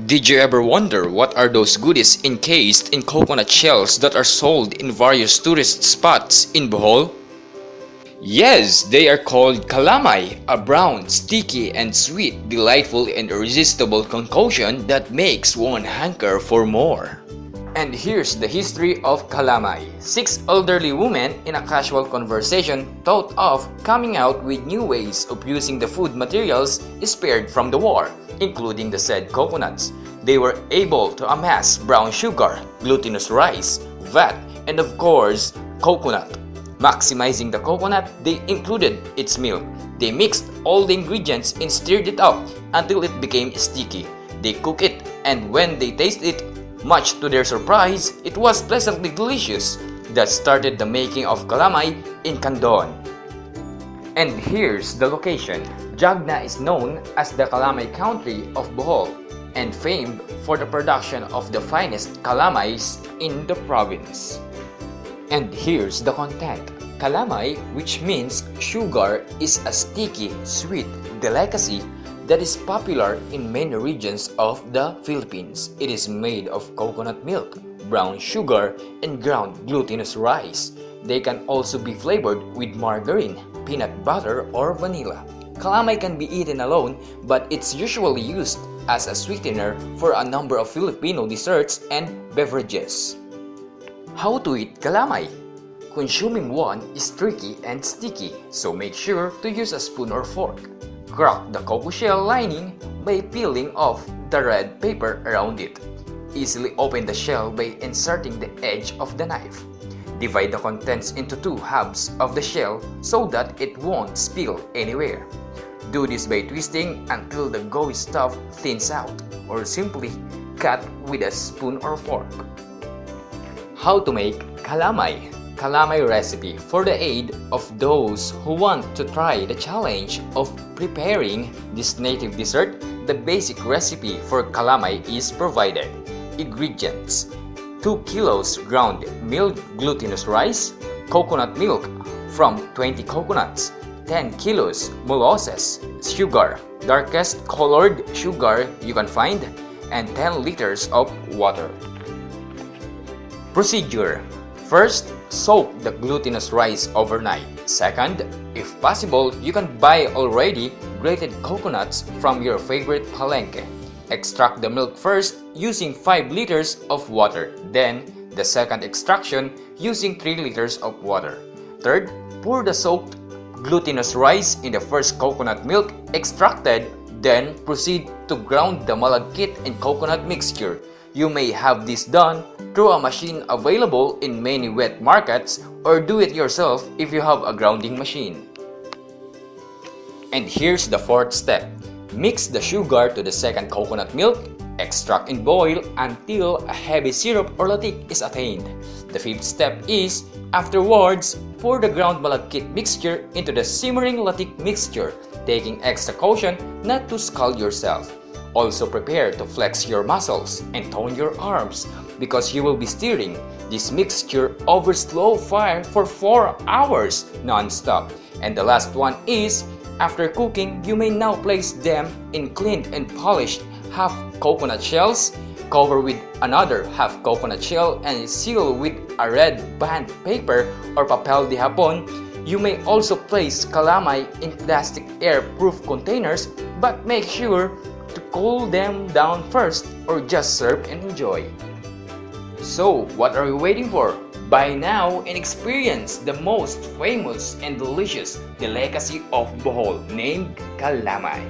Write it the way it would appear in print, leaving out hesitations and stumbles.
Did you ever wonder what are those goodies encased in coconut shells that are sold in various tourist spots in Bohol? Yes, they are called calamay, a brown, sticky and sweet, delightful and irresistible concoction that makes one hanker for more. And here's the history of calamay. 6 elderly women in a casual conversation thought of coming out with new ways of using the food materials spared from the war, including the said coconuts. They were able to amass brown sugar, glutinous rice, fat, and of course, coconut. Maximizing the coconut, they included its milk. They mixed all the ingredients and stirred it up until it became sticky. They cooked it, and when they tasted it, much to their surprise, it was pleasantly delicious. That started the making of calamay in Candon. And here's the location. Jagna is known as the calamay country of Bohol and famed for the production of the finest calamays in the province. And here's the content. Calamay, which means sugar, is a sticky, sweet delicacy that is popular in many regions of the Philippines. It is made of coconut milk, brown sugar, and ground glutinous rice. They can also be flavored with margarine, peanut butter, or vanilla. Calamay can be eaten alone, but it's usually used as a sweetener for a number of Filipino desserts and beverages. How to eat calamay? Consuming one is tricky and sticky, so make sure to use a spoon or fork. Crack the cocoa shell lining by peeling off the red paper around it. Easily open the shell by inserting the edge of the knife. Divide the contents into 2 halves of the shell so that it won't spill anywhere. Do this by twisting until the gooey stuff thins out, or simply cut with a spoon or fork. How to make calamay? Calamay recipe for the aid of those who want to try the challenge of preparing this native dessert. The basic recipe for calamay is provided. Ingredients: 2 kilos ground milled glutinous rice, coconut milk from 20 coconuts, 10 kilos molasses, sugar, darkest colored sugar you can find, and 10 liters of water. Procedure: first, soak the glutinous rice overnight. Second, if possible, you can buy already grated coconuts from your favorite palengke. Extract the milk first using 5 liters of water. Then, the second extraction using 3 liters of water. Third, pour the soaked glutinous rice in the first coconut milk extracted. Then, proceed to ground the malagkit and coconut mixture. You may have this done through a machine available in many wet markets, or do it yourself if you have a grounding machine. And here's the 4th step. Mix the sugar to the second coconut milk, extract and boil until a heavy syrup or latik is attained. The 5th step is, afterwards, pour the ground malagkit mixture into the simmering latik mixture, taking extra caution not to scald yourself. Also prepare to flex your muscles and tone your arms because you will be stirring this mixture over slow fire for 4 hours non-stop. And the last one is, after cooking, you may now place them in cleaned and polished half coconut shells, cover with another half coconut shell, and seal with a red band paper or papel de hapon. You may also place calamay in plastic air-proof containers, but make sure to cool them down first or just serve and enjoy. So, what are you waiting for? Buy now and experience the most famous and delicious delicacy of Bohol named calamay.